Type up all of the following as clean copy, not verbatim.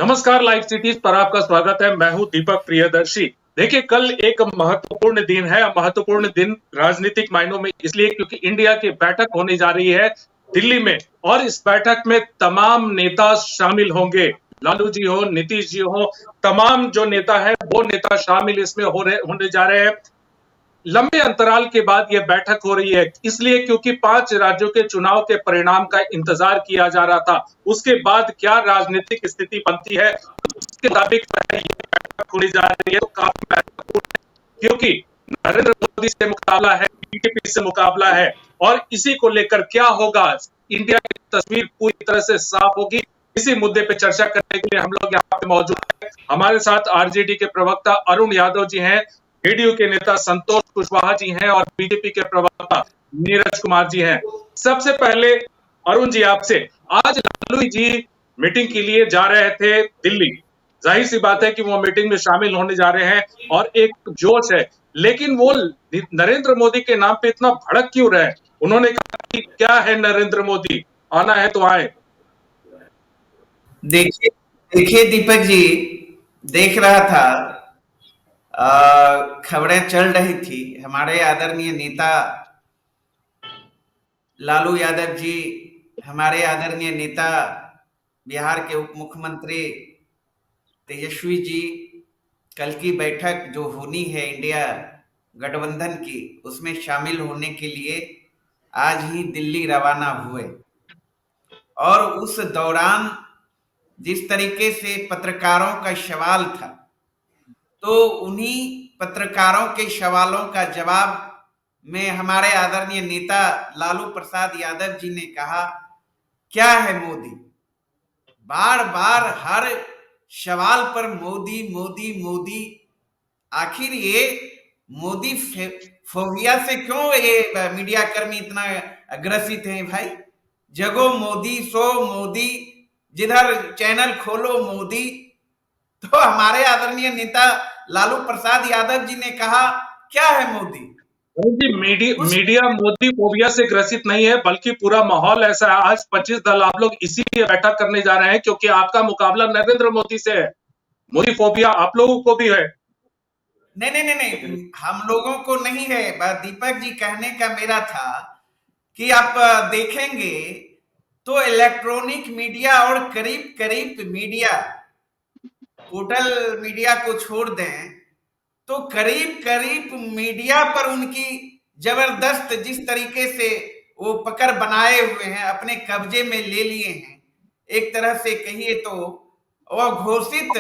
नमस्कार, live cities पर आपका स्वागत है। मैं हूं दीपक प्रियदर्शी। देखिए, कल एक महत्वपूर्ण दिन है। महत्वपूर्ण दिन राजनीतिक मायनों में इसलिए क्योंकि इंडिया की बैठक होने जा रही है दिल्ली में, और इस बैठक में तमाम नेता शामिल होंगे। लालू जी हो, नीतीश जी हो, तमाम जो नेता है वो नेता शामिल इसमें होने जा रहे हैं। लंबे अंतराल के बाद यह बैठक हो रही है, इसलिए क्योंकि 5 राज्यों के चुनाव के परिणाम का इंतजार किया जा रहा था। उसके बाद क्या राजनीतिक स्थिति बनती है, उसके मुताबिक ये बैठक होने जा रही है, तो काफी महत्वपूर्ण है, क्योंकि नरेंद्र मोदी से मुकाबला है, बीजेपी से मुकाबला है, और इसी को लेकर क्या होगा, इंडिया की तस्वीर पूरी तरह से साफ होगी। इसी मुद्दे पे चर्चा करने के लिए हम लोग यहाँ पे मौजूद हैं। हमारे साथ आरजेडी के प्रवक्ता अरुण यादव जी हैं, जेडीयू के नेता संतोष कुशवाहा जी हैं, और बीजेपी के प्रवक्ता नीरज कुमार जी हैं। सबसे पहले अरुण जी, आपसे, आज लालू जी मीटिंग के लिए जा रहे थे दिल्ली। जाहिर सी बात है कि वो मीटिंग में शामिल होने जा रहे हैं और एक जोश है, लेकिन वो नरेंद्र मोदी के नाम पे इतना भड़क क्यों रहे? उन्होंने कहा कि क्या है, नरेंद्र मोदी आना है तो आए। देखिए देखिए दीपक जी, देख रहा था, खबरें चल रही थी। हमारे आदरणीय नेता लालू यादव जी, हमारे आदरणीय नेता बिहार के उप मुख्यमंत्री तेजस्वी जी, कल की बैठक जो होनी है इंडिया गठबंधन की, उसमें शामिल होने के लिए आज ही दिल्ली रवाना हुए। और उस दौरान जिस तरीके से पत्रकारों का सवाल था, तो उन्हीं पत्रकारों के सवालों का जवाब में हमारे आदरणीय नेता लालू प्रसाद यादव जी ने कहा, क्या है मोदी? बार बार हर सवाल पर मोदी मोदी मोदी। आखिर ये मोदी फोबिया से क्यों ये मीडिया कर्मी इतना ग्रसित हैं भाई? जगो मोदी सो मोदी, जिधर चैनल खोलो मोदी। तो हमारे आदरणीय नेता लालू प्रसाद यादव जी ने कहा, क्या है मोदी? जी, मीडिया मोदी फोबिया से ग्रसित नहीं है, बल्कि पूरा माहौल ऐसा है। आज 25 दल आप लोग इसीलिए बैठक करने जा रहे हैं क्योंकि आपका मुकाबला नरेंद्र मोदी से है। मोदी फोबिया आप लोगों को भी है। नहीं नहीं नहीं नहीं, हम लोगों को नहीं है। दीपक जी, कहने का मेरा था कि आप देखेंगे तो इलेक्ट्रॉनिक मीडिया और करीब करीब मीडिया, टोटल मीडिया को छोड़ दें तो करीब करीब मीडिया पर उनकी जबरदस्त, जिस तरीके से वो पकड़ बनाए हुए हैं, अपने कब्जे में ले लिए हैं, एक तरह से कहिए तो वो घोषित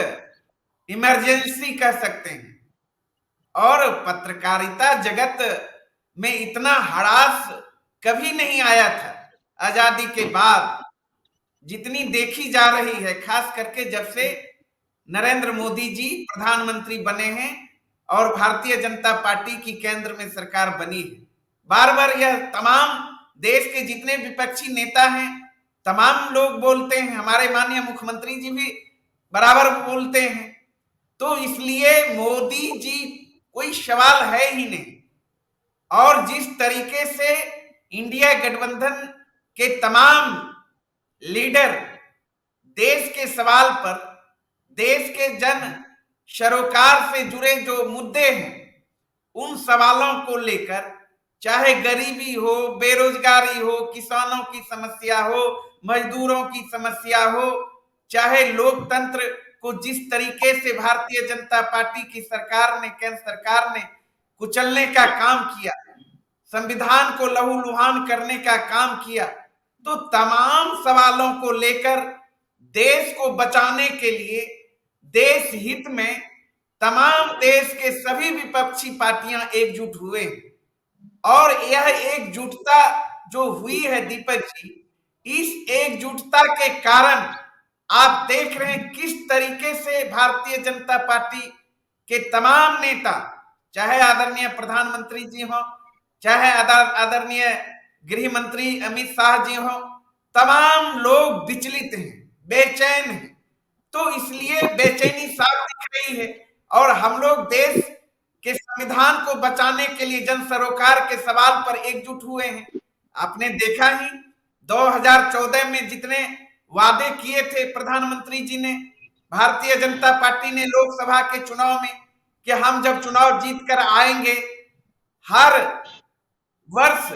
इमरजेंसी कह सकते हैं। और पत्रकारिता जगत में इतना हड़ास कभी नहीं आया था आजादी के बाद, जितनी देखी जा रही है, खास करके जब से नरेंद्र मोदी जी प्रधानमंत्री बने हैं और भारतीय जनता पार्टी की केंद्र में सरकार बनी है। बार बार यह तमाम देश के जितने विपक्षी नेता हैं, तमाम लोग बोलते हैं, हमारे माननीय मुख्यमंत्री जी भी बराबर बोलते हैं। तो इसलिए मोदी जी कोई सवाल है ही नहीं। और जिस तरीके से इंडिया गठबंधन के तमाम लीडर देश के सवाल पर, देश के जन सरोकार से जुड़े जो मुद्दे हैं, उन सवालों को लेकर, चाहे गरीबी हो, बेरोजगारी हो, किसानों की समस्या हो, मजदूरों की समस्या हो, चाहे लोकतंत्र को जिस तरीके से भारतीय जनता पार्टी की सरकार ने, केंद्र सरकार ने कुचलने का काम किया, संविधान को लहूलुहान करने का काम किया, तो तमाम सवालों को लेकर देश को बचाने के लिए, देश हित में तमाम देश के सभी विपक्षी पार्टियां एकजुट हुए। और यह एकजुटता जो हुई है दीपक जी, इस एकजुटता के कारण आप देख रहे हैं किस तरीके से भारतीय जनता पार्टी के तमाम नेता, चाहे आदरणीय प्रधानमंत्री जी हो, चाहे आदरणीय गृह मंत्री अमित शाह जी हो, तमाम लोग विचलित हैं, बेचैन हैं। तो इसलिए बेचैनी साफ दिख रही है। और हम लोग देश के संविधान को बचाने के लिए जन सरोकार के सवाल पर एकजुट हुए हैं। आपने देखा ही 2014 में जितने वादे किए थे प्रधानमंत्री जी ने, भारतीय जनता पार्टी ने लोकसभा के चुनाव में कि हम जब चुनाव जीत कर आएंगे, हर वर्ष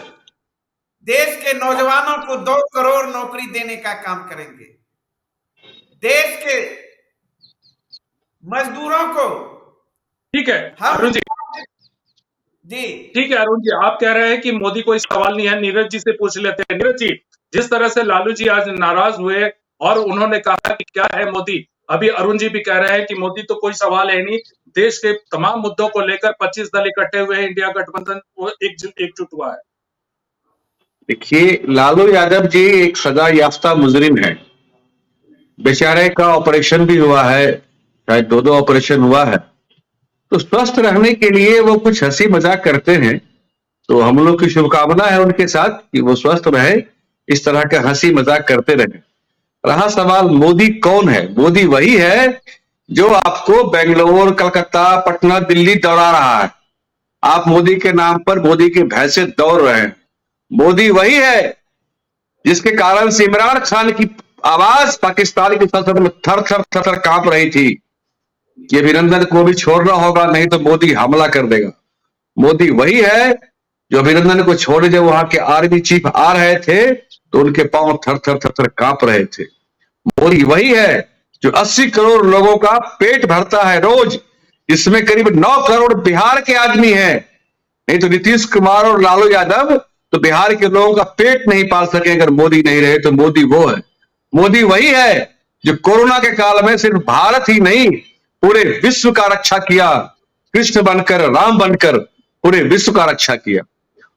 देश के नौजवानों को 2 करोड़ नौकरी देने का काम करेंगे। देश के मजदूरों को ठीक है हम अरुण जी, जी ठीक है अरुण जी, आप कह रहे हैं कि मोदी कोई सवाल नहीं है, नीरज जी से पूछ लेते हैं। नीरज जी, जिस तरह से लालू जी आज नाराज हुए और उन्होंने कहा कि क्या है मोदी, अभी अरुण जी भी कह रहे हैं कि मोदी तो कोई सवाल है नहीं, देश के तमाम मुद्दों को लेकर 25 दल इकट्ठे हुए हैं, इंडिया गठबंधन वो एकजुट हुआ है। देखिए, लालू यादव जी एक सजा याफ्ता मुजरिम है। बेचारे का ऑपरेशन भी हुआ है, शायद 2 ऑपरेशन हुआ है। तो स्वस्थ रहने के लिए वो कुछ हंसी मजाक करते हैं, तो हम लोग की शुभकामना है उनके साथ कि वो स्वस्थ रहे, इस तरह का हंसी मजाक करते रहे। रहा सवाल मोदी कौन है, मोदी वही है जो आपको बेंगलोर, कलकत्ता, पटना, दिल्ली दौड़ा रहा है। आप मोदी के नाम पर मोदी के भैंसे दौड़ रहे हैं। मोदी वही है जिसके कारण से इमरान खान की आवाज पाकिस्तान की संसद में थर थर थर थर कांप रही थी कि अभिनंदन को भी छोड़ना होगा, नहीं तो मोदी हमला कर देगा। मोदी वही है जो अभिनंदन को छोड़े जब वहां के आर्मी चीफ आ रहे थे तो उनके पांव थर थर थर थर कांप रहे थे। मोदी वही है जो 80 करोड़ लोगों का पेट भरता है रोज, इसमें करीब 9 करोड़ बिहार के आदमी हैं। नहीं तो नीतीश कुमार और लालू यादव तो बिहार के लोगों का पेट नहीं पाल सके अगर मोदी नहीं रहे। तो मोदी वो है, मोदी वही है जो कोरोना के काल में सिर्फ भारत ही नहीं पूरे विश्व का रक्षा किया, कृष्ण बनकर, राम बनकर पूरे विश्व का रक्षा किया।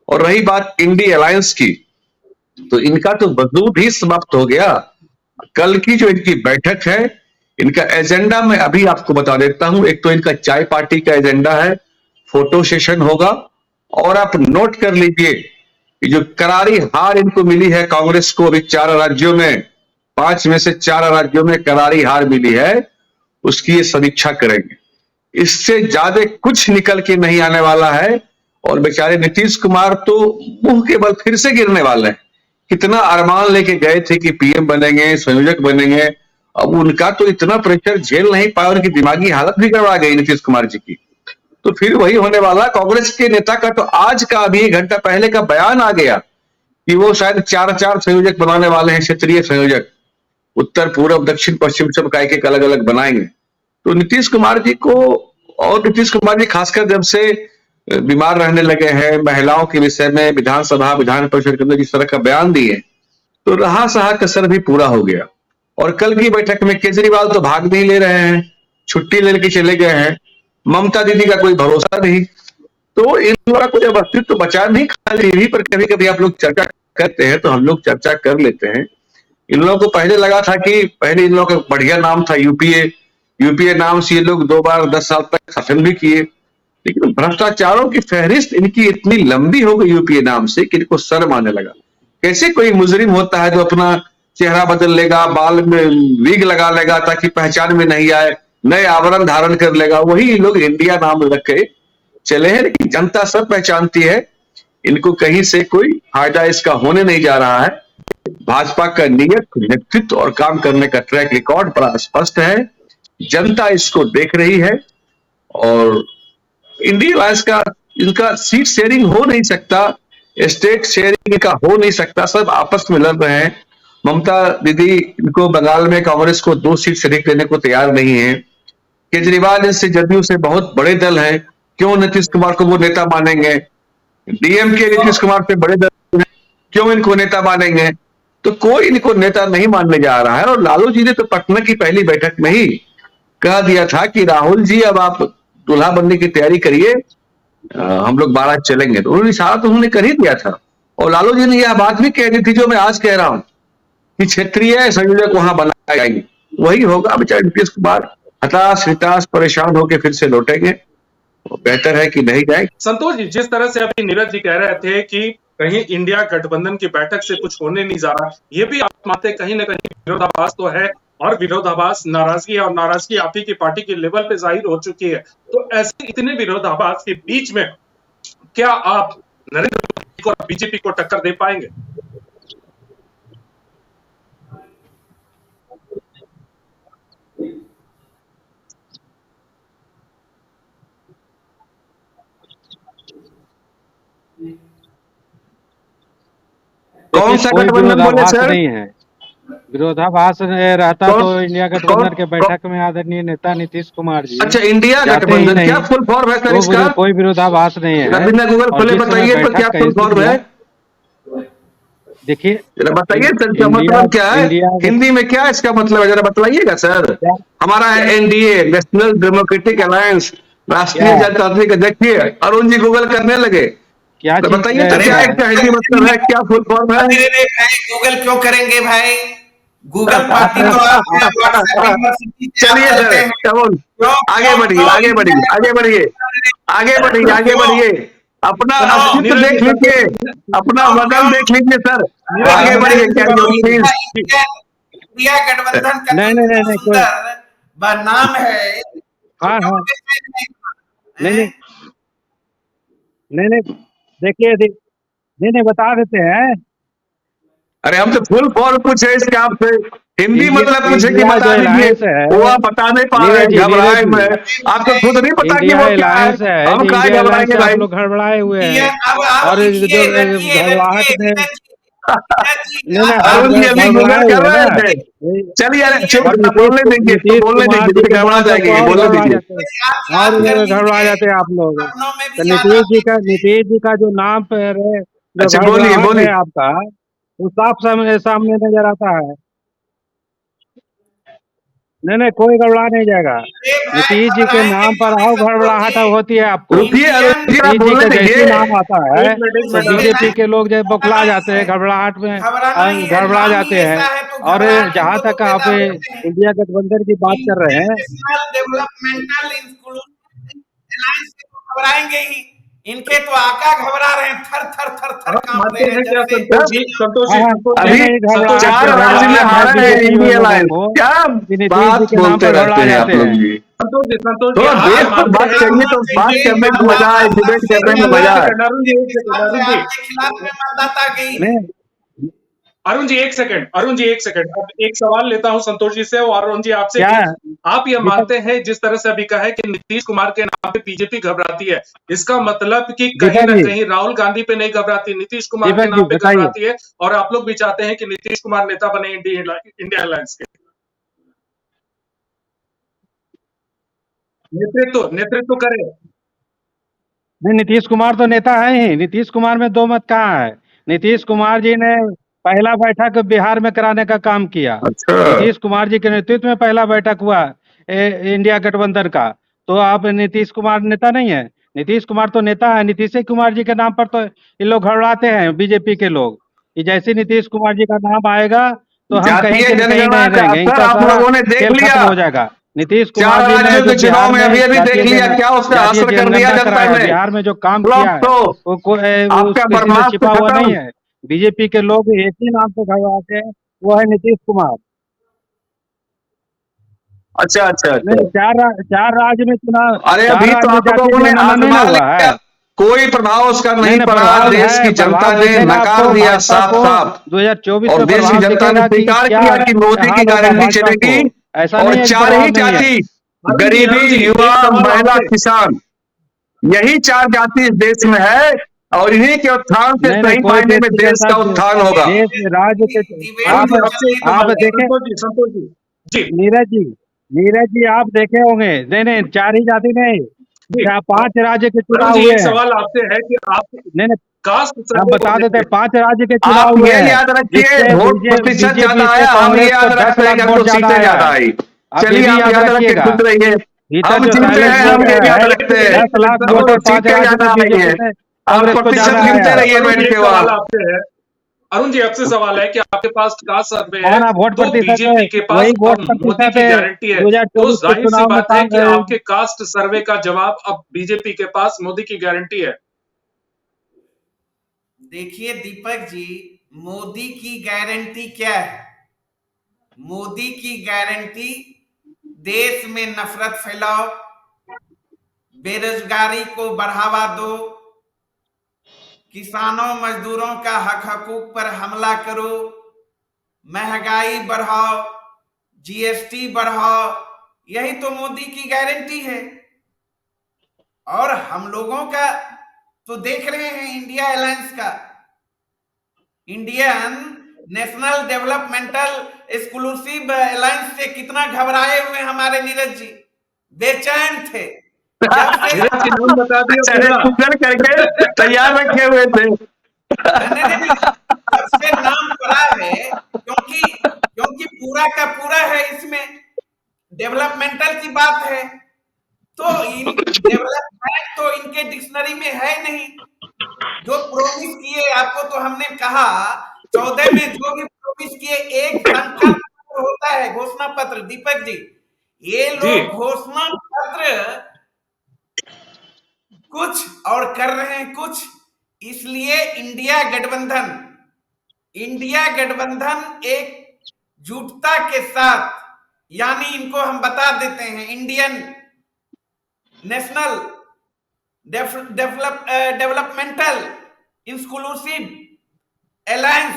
और रही बात इंडी अलायंस की, तो इनका तो वजूद ही समाप्त हो गया। कल की जो इनकी बैठक है, इनका एजेंडा मैं अभी आपको बता देता हूं। एक तो इनका चाय पार्टी का एजेंडा है, फोटो सेशन होगा, और आप नोट कर लीजिए कि जो करारी हार इनको मिली है कांग्रेस को, अभी 4 राज्यों में, 5 में से 4 राज्यों में करारी हार मिली है, उसकी ये समीक्षा करेंगे। इससे ज्यादा कुछ निकल के नहीं आने वाला है। और बेचारे नीतीश कुमार तो मुंह के बल फिर से गिरने वाले हैं। कितना अरमान लेके गए थे कि पीएम बनेंगे, संयोजक बनेंगे, अब उनका तो इतना प्रेशर झेल नहीं पाया, उनकी दिमागी हालत भी गड़बड़ा गई नीतीश कुमार जी की। तो फिर वही होने वाला। कांग्रेस के नेता का तो आज का अभी 1 घंटा पहले का बयान आ गया कि वो शायद 4 संयोजक बनाने वाले हैं, क्षेत्रीय संयोजक, उत्तर, पूर्व, दक्षिण, पश्चिम, सब का एक अलग अलग बनाएंगे। तो नीतीश कुमार जी को, और नीतीश कुमार जी खासकर जब से बीमार रहने लगे हैं, महिलाओं के विषय में विधानसभा, विधान परिषद के अंदर जिस तरह का बयान दिए, तो रहा सहा कसर भी पूरा हो गया। और कल की बैठक में केजरीवाल तो भाग नहीं ले रहे हैं, छुट्टी लेके चले गए हैं। ममता दीदी का कोई भरोसा नहीं। तो इन लोगों का कोई अस्तित्व तो बचा नहीं। खाली टीवी पर कभी कभी आप लोग चर्चा करते हैं तो हम लोग चर्चा कर लेते हैं। इन लोगों को पहले लगा था कि पहले इन लोगों का बढ़िया नाम था यूपीए नाम से ये लोग 2 बार 10 साल तक शासन भी किए, लेकिन भ्रष्टाचारों की फहरिस्त इनकी इतनी लंबी हो गई यूपीए नाम से कि इनको शर्म आने लगा। कैसे कोई मुजरिम होता है जो अपना चेहरा बदल लेगा, बाल में विग लगा लेगा ताकि पहचान में नहीं आए, नए आवरण धारण कर लेगा, वही लोग इंडिया नाम रख के चले हैं। लेकिन जनता सब पहचानती है, इनको कहीं से कोई फायदा इसका होने नहीं जा रहा है। भाजपा का नियत, नेतृत्व और काम करने का ट्रैक रिकॉर्ड बड़ा स्पष्ट है, जनता इसको देख रही है। और इंडिया अलायंस का इनका सीट शेयरिंग हो नहीं सकता, स्टेट शेयरिंग का हो नहीं सकता, सब आपस में लड़ रहे हैं। ममता दीदी इनको बंगाल में कांग्रेस को 2 सीट से अधिक देने को तैयार नहीं है। केजरीवाल इससे जदयू से बहुत बड़े दल है, क्यों नीतीश कुमार को वो नेता मानेंगे? डीएमके नीतीश कुमार से बड़े दल है, क्यों इनको नेता मानेंगे? तो कोई इनको नेता नहीं मानने जा रहा है। और लालू जी ने तो पटना की पहली बैठक में ही कह दिया था कि राहुल जी अब आप दूल्हा बनने की तैयारी करिए, हम लोग बारात चलेंगे। तो उन्होंने इशारा तो उन्होंने कर ही दिया था। और लालू जी ने यह बात भी कह दी थी जो मैं आज कह रहा हूं कि क्षेत्रीय संयोजक वहां बनाए जाएंगे। वही होगा। बेचारे नीतीश कुमार हताश परेशान होकर फिर से लौटेंगे। बेहतर है कि नहीं जाए। संतोष जी, जिस तरह से अभी नीरज जी कह रहे थे कि कहीं इंडिया गठबंधन की बैठक से कुछ होने नहीं जा रहा, ये भी आप मानते कहीं ना कहीं विरोधाभास तो है, और विरोधाभास नाराजगी, और नाराजगी आप ही की पार्टी के लेवल पे जाहिर हो चुकी है। तो ऐसे इतने विरोधाभास के बीच में क्या आप नरेंद्र मोदी को और बीजेपी को टक्कर दे पाएंगे? कौन देखिए सा कोई गठबंधन बोले विरोधाभास सर? नहीं है। विरोधाभास रहता कौन तो इंडिया कौन गठबंधन के बैठक में आदरणीय नेता नीतीश कुमार जी अच्छा, इंडिया जाते ही गठबंधन क्या नहीं। फुल फॉर्म है सर तो इसका? कोई विरोधाभास नहीं है। बिना गूगल और खोले जिस समय बताइए तो बैठक क्या का फुल फॉर्म है? स्थिति देखिए, जरा बताइए सर, इसका इंडिया मतलब क्या है? इंडिया हिंदी में क्या इसका मतलब है, जरा बताइएगा सर। क्या हमारा है एनडीए, नेशनल डेमोक्रेटिक अलायंस, क्या राष्ट्रीय जनतांत्रिक। देखिए अरुण जी गूगल करने लगे, क्या तो चीज बताइए तो अरे क्या भाई, इसका हिंदी मतलब है, क्या फुल फॉर्म है? अरे रे भाई, गूगल क्यों करेंगे भाई? गूगल पार्टी तो आप व्हाट्सएप यूनिवर्सिटी से आप चलिए सर, चलते हैं। कमोन, क्यों आगे क्यों बढ़िए, क्यों आगे बढ़िए, इंडिया आगे बढ़िए, आगे बढ़िए, आगे क्यों बढ़िए। अपना सुनो अस्तित्व नीरज जी, देख लीजिए, संतोष जी, अपना क्यों वजन क्यों देख लीजिए सर। नीरज जी, आगे इंडिया बढ़िए, संतोष जी कैरी बात ऑन सुनिए प्लीज। जी। इंडिया इंडिया गठबंधन का नहीं तो नहीं इतना नहीं नहीं कोई सुंदर नाम है, तो हाँ क्यों हाँ कहते नहीं हैं? नहीं नहीं नहीं देखिए नहीं नहीं बता देते हैं। अरे हम तो फुल फॉर्म पूछे इसके आपसे, हिंदी इंडिया मतलब पूछे कि इंडिया बता जो दीजिए। अलायंस है, वो आप बता नहीं पा रहे हैं, नीरज घबराए जी में। आपको खुद नहीं पता कि इंडिया वो क्या है, अलायंस है, हम काहे इंडिया अलायंस घबराएंगे से आप भाई? लोग गड़बड़ाए हुए इंडिया हैं। अब और जो लिखिए, रखिए घबराहट रखिए में नीरज जी नहीं नहीं आप आप अरुण जी अभी गूगल गड़बड़ाए कर हुए हैं ना। रहे थे। ये- चलिए, अरे चुप, और बोलने दीजिए इसको, नीतीश बोलने कुमार दीजिए, जी फिर के घबरा नाम पर तो जाएंगे, और बोलने गड़बड़ा दीजिए। जाते हैं, भाई आप और याद कर गड़बड़ा लीजिए, जाते हैं आप लोग। अपनों में तो भी याद आती है। नीतीश जी का जो नाम पर है, जो अच्छा बोलिए, गड़बड़ाहट है बोलिए। आपका, वो साफ सामने सामने नजर आता है। नहीं नहीं कोई गड़बड़ा नहीं जाएगा। अरे भाई नीतीश जी के घबराएंगे नाम क्यों पर नहीं और संतोष गड़बड़ाहट जी? होती है आपको। रुकिए इंडियन अरुण जी, आप नीतीश जी बोलने का जैसे ही दीजिए। नाम आता है एक तो मिनट इंडियन बीजेपी अरुण के लोग जो बौखला घबराना ही जाते हैं, है, घबराहट में घबराना ही है, गड़बड़ा नाम ही जाते हैं। ऐसा है तो और घबराहट जहां को तो तक आप पैदा होते हैं। इंडिया गठबंधन की बात कर रहे हैं, इंटरनेशनल डेवलपमेंटल इंक्लूसिव अलायंस से तो घबराएंगे ही। इनके तो आका घबरा रहे हैं, थर थर थर थर आप कांप मानते रहे हैं हैं क्या जैसे संतोष जी, संतोष हाँ जी, हाँ संतोष जी, नहीं अभी नहीं संतोष जी, चार राज्य में घबराहट है हारे हैं बीजेपी इंडिया लोगों अलायंस, को क्या कि नीतीश जी बात के नाम बोलते पर रहते घबरा हैं आप जाते लोग हैं। जी। संतोष जी, थोड़ा आप ये देश पर मानते बात हैं करिए तो बात करने में मजा आए, डिबेट करने में अरुण जी, मजा एक आए। सेकंड, अरुण जी, एक सेकंड, अरुण जी, आपके खिलाफ में मतदाता गई है। नहीं अरुण जी एक सेकंड, अरुण जी एक सेकंड, अब एक सवाल लेता हूं संतोष जी से और अरुण जी आपसे क्या कि आप ये दीपक मानते हैं, जिस तरह से अभी कहा है कि नीतीश कुमार के नाम पे बीजेपी घबराती है, इसका मतलब कि कहीं दीपक ना जी कहीं राहुल गांधी पे नहीं घबराती, नीतीश कुमार के दीपक जी नाम पे बताइए। घबराती है, और आप लोग भी चाहते हैं कि नीतीश कुमार नेता बने इंडिया अलायंस के? नेतृत्व करे। नहीं नीतीश कुमार तो नेता है ही, नीतीश कुमार में दो मत कहाँ है। नीतीश कुमार जी ने पहला बैठक बिहार में कराने का काम किया। अच्छा, नीतीश कुमार जी के नेतृत्व में पहला बैठक हुआ इंडिया गठबंधन का। तो आप नीतीश कुमार नेता नहीं है? नीतीश कुमार तो नेता है। नीतीश कुमार जी के नाम पर तो ये लोग घबराते हैं बीजेपी के लोग, कि जैसे नीतीश कुमार जी का नाम आएगा तो हम कहीं जातीय के कहीं जनगणना नहीं का रहेंगे, असर इनका आप सारा लोगों ने देख खेल खत्म लिया। हो जाएगा। नीतीश चार कुमार जी ने राज्यों जो के चुनाव बिहार में में अभी अभी देख लिया, क्या उसका जातीय असर कर दिया जनगणना जनता कराया, में। बिहार में जो काम फ्लॉप किया है तो वो आपका किसी में बर्मास्त छिपा हुआ नहीं खत्म। है। बीजेपी के लोग एक ही नाम से घबराते हैं, वो है नीतीश कुमार। अच्छा अच्छा अच्छा। नहीं चार राज्य में चुनाव, अरे चार अभी तो राज्य में आप जातीय लोगों ने जनगणना नहीं ना आजमा हुआ है। लिया, कोई प्रभाव उसका नहीं नहीं नहीं पड़ा, प्रभाव देश है, की जनता प्रभाव ने दिखेगा नकार आपको दिया भाजपा साफ को। साफ। 2024 और में देश की प्रभाव जनता ने दिखेगा कि स्वीकार क्या किया कि मोदी की हाल होगा गारंटी भाजपा को। चलेगी। ऐसा और नहीं है कि चार प्रभाव ही नहीं है। जाति, अरुण गरीबी, जी, युवा, एक सवाल महिला, आपसे, किसान, यही चार जाति इस देश में है। और इन्हीं के उत्थान से नहीं नहीं सही कोई मायने में व्यक्ति के देश का साथ उत्थान होगा। देश राज्य के अरुण डिबेट जी तो आपसे एक चलनी आप सवाल है, देखें संतोष जी, जी, नीरज जी आप देखे होंगे। नहीं नहीं चार ही जाति नहीं, जी, क्या 5 राज्य के अरुण चुनाव जी हुए एक हैं। सवाल आपसे है कि आप नहीं नहीं कास्ट हम सर्वे को बता देते हैं, लेकर, 5 राज्य के आप चुनाव हुए ये हैं, याद रखिए, जिससे वोट प्रतिशत ज्यादा बीजेपी से आया, हम ये कांग्रेस को याद 10 रख रहे हैं लाख कि वोट हमको ज्यादा सीटें आया ज्यादा है। आई। आप ये चलिए भी आप याद याद रख के रखिएगा। खुश रहिए। भीतर हम जो जीते साइलेंस हैं, हम वोट ये भी याद है, रखते हैं। 10 लाख वोट हमको 5 सीटें राज्य में ज्यादा आई बीजेपी हैं से और कांग्रेस को प्रतिशत ज्यादा गिनते आया है। रहिए अरुण बैठ जी एक के सवाल वहां। आपसे है, अरुण जी आपसे सवाल है कि आपके पास कास्ट सर्वे है, हाँ ना, वोट तो प्रतिशत है, बीजेपी के पास वही और वोट मोदी प्रतिशत की है गारंटी है, तो 2024 के जाहिर सी चुनाव में बात है कि आपके कास्ट सर्वे का जवाब अब बीजेपी के पास मोदी की गारंटी है। देखिए दीपक जी, मोदी की गारंटी क्या है? मोदी की गारंटी देश में नफरत फैलाओ, बेरोजगारी को बढ़ावा दो, किसानों मजदूरों का हक हकूक पर हमला करो, महंगाई बढ़ाओ, जीएसटी बढ़ाओ। यही तो मोदी की गारंटी है। और हम लोगों का तो देख रहे हैं इंडिया अलायंस का, Indian national developmental exclusive alliance से कितना घबराए हुए हमारे नीरज जी, बेचैन थे जब से नीरज जी नाम बता दिया चने पूरा। कुकर करके तैयार रखे हुए थे। नहीं, जब से नाम पड़ा है, क्योंकि पूरा का पूरा है, इसमें डेवलपमेंटल की बात है, तो इन डेवलपमेंट तो इनके डिक्शनरी में है नहीं। जो प्रोमिस किए आपको, तो हमने कहा 14 में जो भी प्रोमिस किए, एक संकल्प पत्र होता है, घोषणा पत्र। दीपक जी, ये जी लोग घोषणा पत्र कुछ और कर रहे हैं कुछ, इसलिए इंडिया गठबंधन एकजुटता के साथ, यानी इनको हम बता देते हैं, Indian national developmental inclusive alliance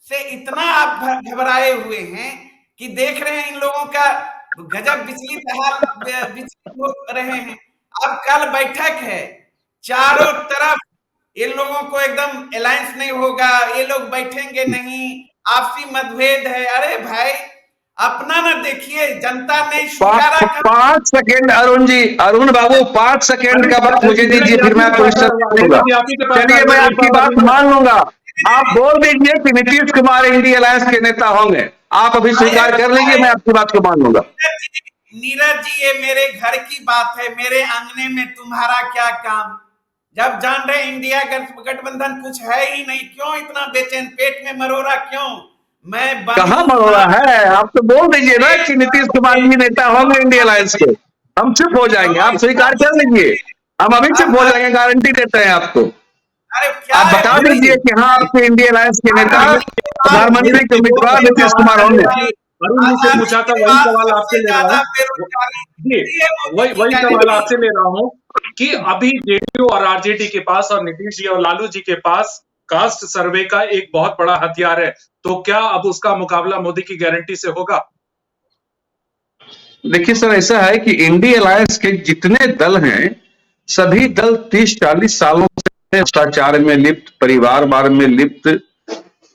से इतना आप घबराए हुए हैं कि देख रहे हैं इन लोगों का गजब विचलित हो रहे हैं। अब कल बैठक है, चारों तरफ इन लोगों को एकदम अलायंस नहीं होगा, ये लोग बैठेंगे नहीं, आपसी मतभेद है। अरे भाई, अपना ना देखिए, जनता ने स्वीकारा। 5 सेकेंड अरुण बाबू, 5 सेकेंड का वक्त मुझे दीजिए, फिर मैं आपको दूंगा। चलिए, मैं आपकी बात मान लूंगा। आप बोल दीजिए कि नीतीश कुमार इंडिया अलायंस के नेता होंगे, आप अभी स्वीकार कर लीजिए, मैं आपकी बात को मान लूंगा। नीरज जी, ये मेरे घर की बात है, मेरे आंगने में तुम्हारा क्या काम। जब जान रहे इंडिया गठबंधन कुछ है ही नहीं, क्यों इतना बेचैन, पेट में मरोड़ा क्यों? मैं कहाँ मरोड़ा है? आप तो बोल दीजिए ना कि नीतीश कुमार जी नेता होंगे इंडिया अलायंस के, हम चुप हो जाएंगे। आप स्वीकार कर लीजिए, हम अभी चुप हो जाएंगे, गारंटी देते हैं आपको। आप बता दीजिए कि हाँ, आपके इंडिया अलायंस के नेता प्रधानमंत्री के उम्मीदवार नीतीश कुमार होंगे। अरुण जी से पूछा था, वही सवाल आपसे ले रहा हूँ जी, वही सवाल आपसे ले रहा हूँ कि अभी जेडीयू और आरजेडी के पास और नीतीश जी और लालू जी के पास कास्ट सर्वे का एक बहुत बड़ा हथियार है, तो क्या अब उसका मुकाबला मोदी की गारंटी से होगा? देखिए सर, ऐसा है कि इंडिया अलायंस के जितने दल हैं, सभी दल 30-40 सालों से भ्रष्टाचार में लिप्त, परिवारवाद में लिप्त,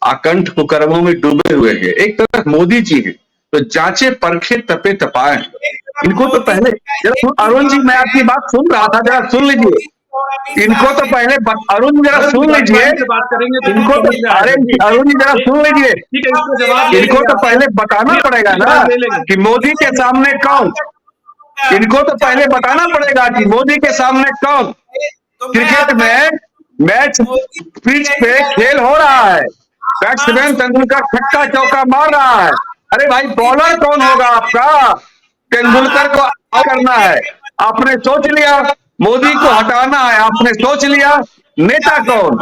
आकंठ कुकर्मों में डूबे हुए हैं। एक तरफ मोदी जी हैं, तो जांचे परखे तपे तपाए हैं। इनको तो पहले, अरुण जी, मैं आपकी बात सुन रहा था, जरा सुन लीजिए। इनको तो पहले अरुण जी जरा सुन लीजिए, इनको तो, अरे अरुण जी जरा सुन लीजिए, इनको तो पहले बताना पड़ेगा ना कि मोदी के सामने कौन, इनको तो पहले बताना पड़ेगा कि मोदी के सामने कौन। क्रिकेट में मैच पिच पे खेल हो रहा है, बैट्समैन तेंदुलकर छक्का चौका मार रहा है। अरे भाई, बॉलर कौन होगा आपका? तेंदुलकर को आउट करना है, आपने सोच लिया। मोदी को हटाना है, आपने सोच लिया। नेता कौन?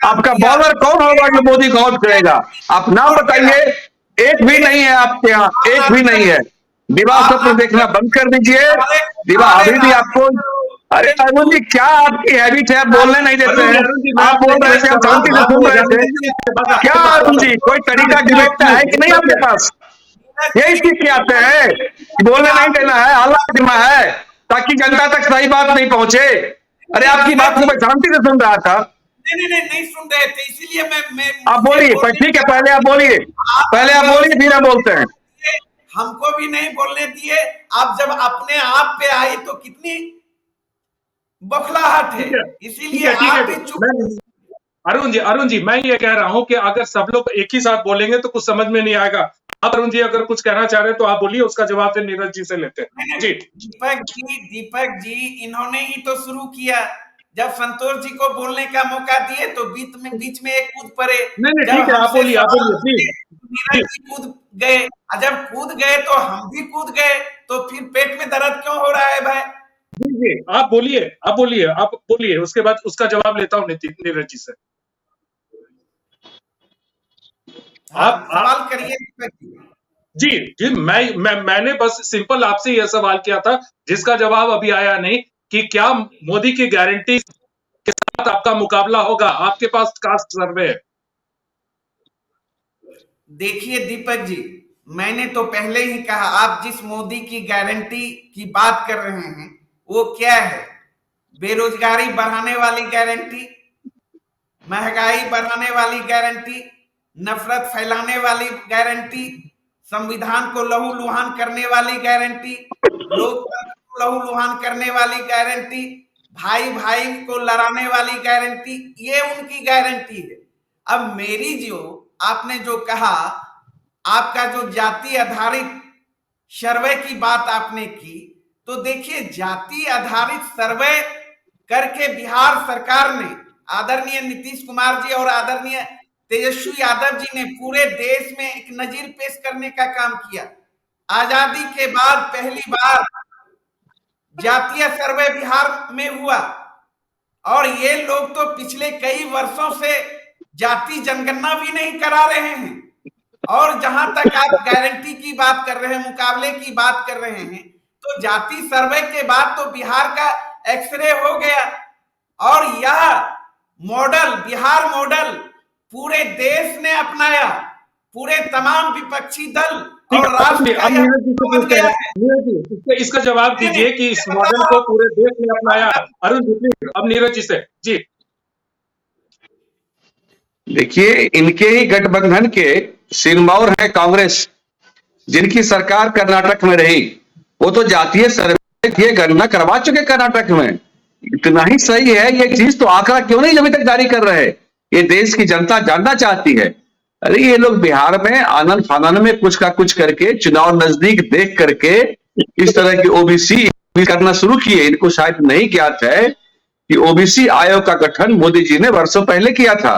आपका बॉलर कौन होगा जो मोदी को आउट करेगा? आप नाम बताइए। एक भी नहीं है आपके यहाँ, एक भी नहीं है। विवाह स्वप्न देखना बंद कर दीजिए। विवाह अभी भी आपको, अरे अरुण जी, क्या आपकी हैबिट है, आप बोलने नहीं देते हैं। आप बोल रहे थे, आप शांति से सुन रहे थे। क्या अरुण जी, कोई तरीका डिबेट का है कि नहीं आपके पास? यही सीख के आते हैं, बोलने नहीं देना है, हल्ला करना है, ताकि जनता तक सही बात नहीं पहुंचे। अरे आपकी बात को मैं शांति से सुन रहा था। नहीं सुन रहे थे, इसीलिए मैं आप बोलिए, ठीक है, पहले आप बोलिए, फिर हम बोलते हैं। हमको भी नहीं बोलने दिए। आप जब अपने आप पे आई तो कितनी बौखलाहट है, इसीलिए आप भी चुप। अरुण जी, मैं ये कह रहा हूं कि अगर सब लोग एक ही साथ बोलेंगे तो कुछ समझ में नहीं आएगा। आप अरुण जी अगर कुछ कहना चाह रहे हैं तो आप बोलिए, उसका जवाब फिर नीरज जी से लेते हैं। जी दीपक जी, इन्होंने ही तो शुरू किया। जब संतोष जी को बोलने का मौका दिए तो बीच में एक कूद पड़े। नहीं, ठीक है, आप बोलिए नीरज जी कूद गए, जब कूद गए तो हम भी कूद गए, तो फिर पेट में दर्द क्यों हो रहा है भाई? जी, आप बोलिए, उसके बाद उसका जवाब लेता हूँ नीरज जी से। आप सवाल करिए। जी, मैंने बस सिंपल आपसे यह सवाल किया था, जिसका जवाब अभी आया नहीं, कि क्या मोदी की गारंटी के साथ आपका मुकाबला होगा? आपके पास कास्ट सर्वे है। देखिए दीपक जी, मैंने तो पहले ही कहा, आप जिस मोदी की गारंटी की बात कर रहे हैं वो क्या है? बेरोजगारी बढ़ाने वाली गारंटी, महंगाई बढ़ाने वाली गारंटी, नफरत फैलाने वाली गारंटी, संविधान को लहूलुहान करने वाली गारंटी, लोकतंत्र को लहूलुहान करने वाली गारंटी, भाई भाई को लड़ाने वाली गारंटी, ये उनकी गारंटी है। अब मेरी जो आपने जो कहा, आपका जो जाति आधारित सर्वे की बात आपने की, तो देखिए जाति आधारित सर्वे करके बिहार सरकार ने, आदरणीय नीतीश कुमार जी और आदरणीय तेजस्वी यादव जी ने पूरे देश में एक नजीर पेश करने का काम किया। आजादी के बाद पहली बार जातीय सर्वे बिहार में हुआ, और ये लोग तो पिछले कई वर्षों से जाति जनगणना भी नहीं करा रहे हैं। और जहां तक आप गारंटी की बात कर रहे हैं, मुकाबले की बात कर रहे हैं, तो जाति सर्वे के बाद तो बिहार का एक्सरे हो गया, और यह मॉडल, बिहार मॉडल पूरे देश ने अपनाया, पूरे तमाम विपक्षी दल और राष्ट्र का अब यह नीरज जी से बन पूछते गया हैं, है। नीरज जी इसका जवाब नहीं, दीजिए कि इस मॉडल को पूरे देश ने अपनाया। अरुण जी, अब नीरज जी से जी। देखिए, इनके ही गठबंधन के सिरमौर है कांग्रेस, जिनकी सरकार कर्नाटक में रही, वो तो जातीय सर्वे की गणना करवा चुके कर्नाटक में। इतना ही सही है ये चीज, तो आंकड़ा क्यों नहीं अभी तक जारी कर रहे? ये देश की जनता जानना चाहती है। अरे ये लोग बिहार में आनंद फानन में कुछ का कुछ करके, चुनाव नजदीक देख करके इस तरह की ओबीसी करना शुरू किए। इनको शायद नहीं ज्ञात है कि ओबीसी आयोग का गठन मोदी जी ने वर्षों पहले किया था।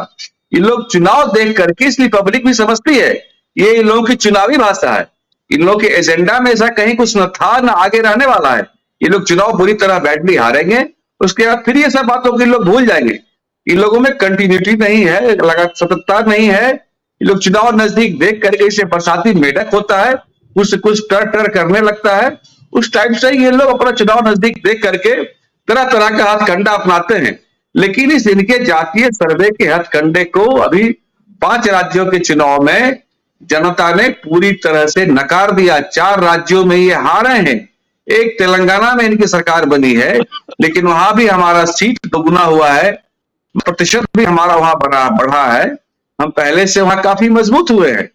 ये लोग चुनाव देख करके, इसलिए पब्लिक भी समझती है ये इन लोगों की चुनावी भाषा है। इन लोगों के एजेंडा में ऐसा कहीं कुछ न था, न आगे रहने वाला है। ये लोग चुनाव बुरी तरह बैडली हारेंगे, उसके बाद फिर ये सब बातों के लोग भूल जाएंगे। इन लोगों में कंटिन्यूटी नहीं है, लगातार सततता नहीं है। ये लोग चुनाव नजदीक देख करके, इसे बरसाती मेढक होता है, कुछ कुछ टर टर करने लगता है, उस टाइप से ये लोग अपना चुनाव नजदीक देख करके तरह तरह का हथकंडा अपनाते हैं। लेकिन इस इनके जातीय सर्वे के हथकंडे को अभी 5 राज्यों के चुनाव में जनता ने पूरी तरह से नकार दिया। 4 राज्यों में ये हारे हैं। एक तेलंगाना में इनकी सरकार बनी है, लेकिन वहां भी हमारा सीट दोगुना हुआ है, प्रतिशत भी हमारा वहां बढ़ा है। हम पहले से वहां काफी मजबूत हुए हैं।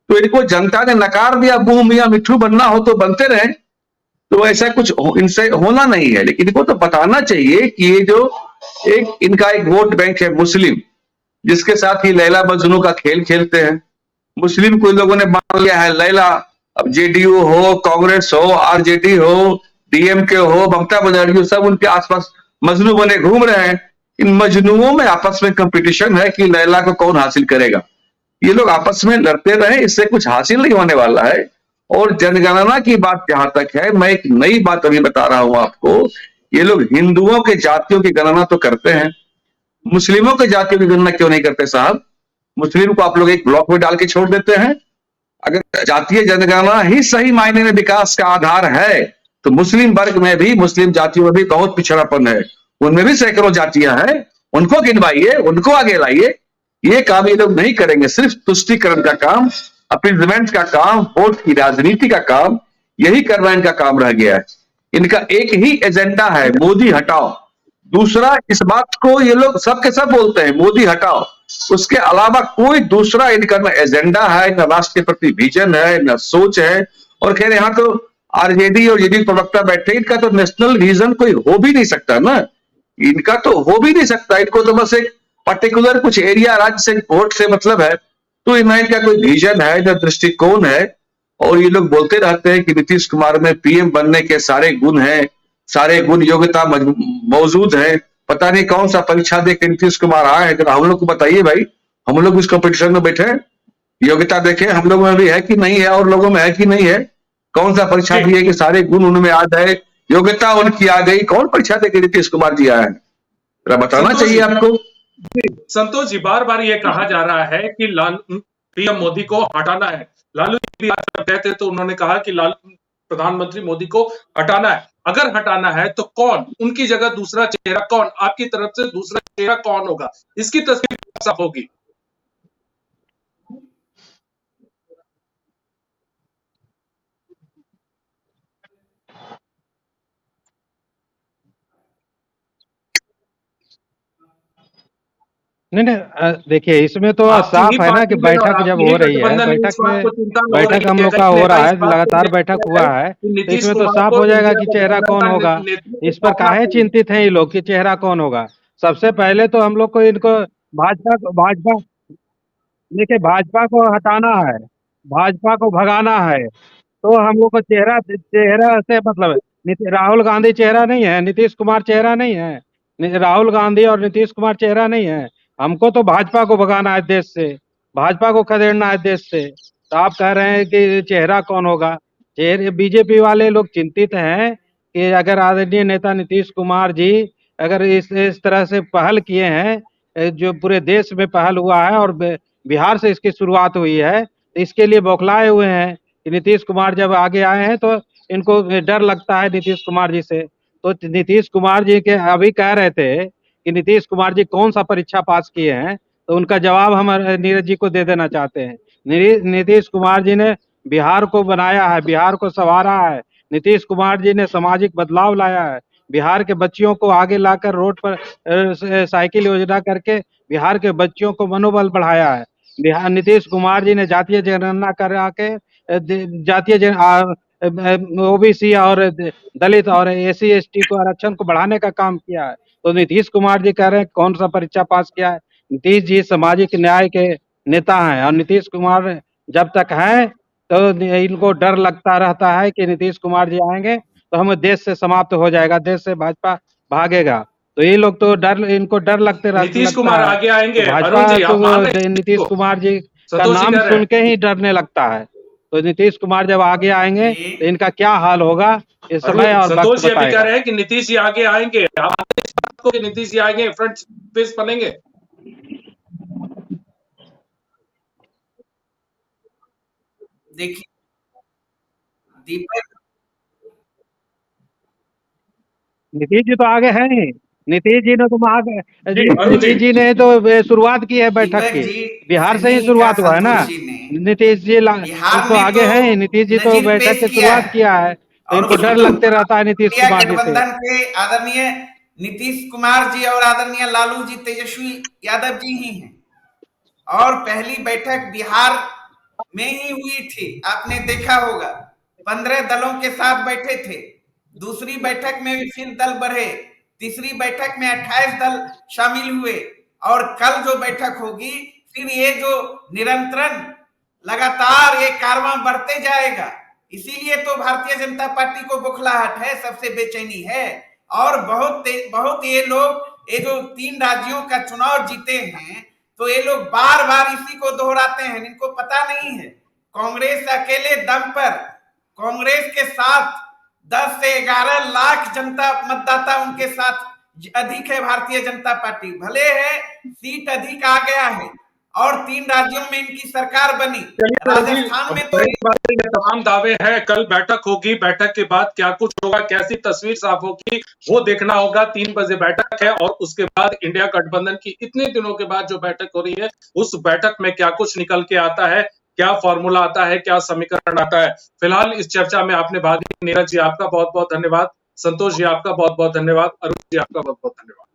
तो इनको जनता ने नकार दिया। मुंह मियां मिट्ठू बनना हो तो बनते रहे, तो ऐसा कुछ इनसे होना नहीं है। लेकिन इनको तो बताना चाहिए कि ये जो इनका एक वोट बैंक है मुस्लिम, जिसके साथ ही लैला मजनू का खेल खेलते हैं। मुस्लिम को इन लोगों ने मान लिया है लैला। अब जेडीयू हो, कांग्रेस हो, आरजेडी हो, डीएमके हो, ममता बनर्जी हो, सब उनके आसपास मजनू बने घूम रहे हैं। इन मजनुओं में आपस में कंपटीशन है कि लैला को कौन हासिल करेगा। ये लोग आपस में लड़ते रहे, इससे कुछ हासिल नहीं होने वाला है। और जनगणना की बात जहां तक है, मैं एक नई बात अभी बता रहा हूं आपको। ये लोग हिंदुओं के जातियों की गणना तो करते हैं, मुस्लिमों के जातियों की गणना क्यों नहीं करते साहब? मुस्लिम को आप लोग एक ब्लॉक में डाल के छोड़ देते हैं। अगर जातीय जनगणना ही सही मायने में विकास का आधार है, तो मुस्लिम वर्ग में भी, मुस्लिम जातियों में भी बहुत पिछड़ापन है। उनमें भी सैकड़ों जातियां हैं, उनको गिनवाइए, उनको आगे लाइए। ये काम ये लोग नहीं करेंगे। सिर्फ तुष्टीकरण का काम, अपीजमेंट का काम, वोट की राजनीति का काम, यही करना इनका काम रह गया है। इनका एक ही एजेंडा है, मोदी हटाओ। दूसरा, इस बात को ये लोग सबके सब बोलते हैं, मोदी हटाओ। उसके अलावा कोई दूसरा इनका न एजेंडा है, न राष्ट्र के प्रति विजन है, न सोच है। और खैर यहाँ तो आरजेडी और जेडी प्रवक्ता बैठे, इनका तो नेशनल विजन कोई हो भी नहीं सकता ना। इनका तो हो भी नहीं सकता। इनको तो बस एक पर्टिकुलर कुछ एरिया, राज्य से, वोट से मतलब है। तो इनका कोई विजन है, न दृष्टिकोण है। और ये लोग बोलते रहते हैं कि नीतीश कुमार में पीएम बनने के सारे गुण हैं, सारे गुण योग्यता मौजूद है। पता नहीं कौन सा परीक्षा दे के नीतीश कुमार आए हैं। हम लोग को बताइए भाई, हम लोग इस कंपटीशन में बैठे, योग्यता देखें हम लोगों में भी है कि नहीं है, और लोगों में है कि नहीं है। कौन सा परीक्षा दिए कि सारे गुण उनमें आ जाए, योग्यता उनकी आ गई? कौन परीक्षा दे के नीतीश कुमार जी आए हैं? बताना चाहिए आपको। संतोष जी, बार बार ये कहा जा रहा है कि पीएम मोदी को हटाना है। लालू जी भी आज जब गए थे तो उन्होंने कहा कि प्रधानमंत्री मोदी को हटाना है। अगर हटाना है तो कौन, उनकी जगह दूसरा चेहरा कौन, आपकी तरफ से दूसरा चेहरा कौन होगा, इसकी तस्वीर साफ होगी। नहीं नहीं देखिए इसमें तो आपकी ही साफ है ना कि पार्टी है और बैठक जब आपकी हो ही रही है, गठबंधन है, इस बैठक बात में को चिंता न हो बैठक रही हम है। लोग कई का हो नेता रहा इस है, बात को लगातार बैठक देखते हुआ हैं है, कि तो नीतीश इसमें तो कुमार साफ को हो जाएगा इंडिया कि चेहरा गठबंधन कौन का होगा। नेतृत्व इस पर करना काहे चाहिए। चिंतित हैं ये लोग कि चेहरा कौन होगा। सबसे पहले तो हम लोग को इनको भाजपा देखिए भाजपा को हटाना है, भाजपा को भगाना है, तो हम लोग को चेहरा चेहरा से मतलब है। राहुल गांधी चेहरा नहीं है, नीतीश कुमार चेहरा नहीं है, राहुल गांधी और नीतीश कुमार चेहरा नहीं है। हमको तो भाजपा को भगाना है देश से, भाजपा को खदेड़ना है देश से। तो आप कह रहे हैं कि चेहरा कौन होगा। चेहरे बीजेपी वाले लोग चिंतित हैं कि अगर आदरणीय नेता नीतीश कुमार जी अगर इस तरह से पहल किए हैं, जो पूरे देश में पहल हुआ है और बिहार से इसकी शुरुआत हुई है, तो इसके लिए बौखलाए हुए हैं कि नीतीश कुमार जब आगे आए हैं तो इनको डर लगता है नीतीश कुमार जी से। तो नीतीश कुमार जी के अभी कह रहे थे कि नीतीश कुमार जी कौन सा परीक्षा पास किए हैं, तो उनका जवाब हम नीरज जी को दे देना चाहते हैं। नीतीश कुमार जी ने बिहार को बनाया है, बिहार को संवारा है। नीतीश कुमार जी ने सामाजिक बदलाव लाया है, बिहार के बच्चियों को आगे लाकर रोड पर साइकिल योजना करके बिहार के बच्चियों को मनोबल बढ़ाया है। बिहार नीतीश कुमार जी ने जातीय जनगणना करा के जातीय ओबीसी और दलित और एससी एसटी को आरक्षण को बढ़ाने का काम किया है। तो नीतीश कुमार जी कह रहे हैं कौन सा परीक्षा पास किया है। नीतीश जी सामाजिक न्याय के नेता हैं और नीतीश कुमार जब तक हैं तो इनको डर लगता रहता है कि नीतीश कुमार जी आएंगे तो हमें देश से समाप्त हो जाएगा, देश से भाजपा भागेगा। तो ये लोग तो इनको डर नीतीश लगता कुमार है। आगे तो आएंगे। भाजपा अरुण जी, तो आप मान रहे हैं नीतीश इसको? कुमार जी का संतोष जी नाम कह रहे सुन हैं। के ही डरने लगता है। तो नीतीश कुमार जब आगे आएंगे जी तो इनका क्या हाल होगा, ये समय अरुण, और वक्त संतोष जी अभी कह बताएगा। रहे हैं कि नीतीश जी आगे आएंगे। आप मानते हैं इस बात को कि नीतीश जी आएंगे, फ्रंट पेज बनेंगे? देखिए दीपक नीतीश जी तो आगे हैं ही। नीतीश जी ने तो जी अरुण जी। नीतीश जी ने तो शुरुआत की है बैठक दीपक की, जी बिहार से ही सही कहा शुरुआत हुआ है ना। संतोष जी ने। नीतीश जी बिहार तो में आगे तो हैं ही, नीतीश जी तो नजीर बैठक पेश की किया शुरुआत है किया है, तो और इनको डर उसमें लगते रहता है नीतीश इंडिया कुमार जी से। गठबंधन के आदरणीय नीतीश कुमार जी और आदरणीय लालू जी तेजस्वी यादव जी ही हैं। और पहली बैठक बिहार में ही हुई थी, आपने देखा होगा 15 दलों के साथ बैठे थे। दूसरी बैठक में भी फिर दल बढ़े, तीसरी बैठक में 28 दल शामिल हुए और कल जो बैठक होगी फिर ये जो निरंतरन लगातार ये कारवां बढ़ते जाएगा। इसीलिए तो भारतीय जनता पार्टी को बौखलाहट है, सबसे बेचैनी है। और बहुत ये लोग ये जो 3 राज्यों का चुनाव जीते हैं तो ये लोग बार बार इसी को दोहराते हैं, इनको पता नहीं है कांग्रेस अकेले दम पर कांग्रेस के साथ 10 से 11 लाख जनता मतदाता उनके साथ अधिक है। भारतीय जनता पार्टी भले है सीट अधिक आ गया है और 3 राज्यों में इनकी सरकार बनी, राजस्थान में तो ये तमाम दावे हैं। कल बैठक होगी, बैठक के बाद क्या कुछ होगा, कैसी तस्वीर साफ होगी, वो देखना होगा। 3 बजे बैठक है और उसके बाद इंडिया गठबंधन की इतने दिनों के बाद जो बैठक हो रही है, उस बैठक में क्या कुछ निकल के आता है, क्या फॉर्मूला आता है, क्या समीकरण आता है। फिलहाल इस चर्चा में आपने भाग लिया। नीरज जी आपका बहुत बहुत धन्यवाद, संतोष जी आपका बहुत बहुत धन्यवाद, अरुण जी आपका बहुत बहुत धन्यवाद।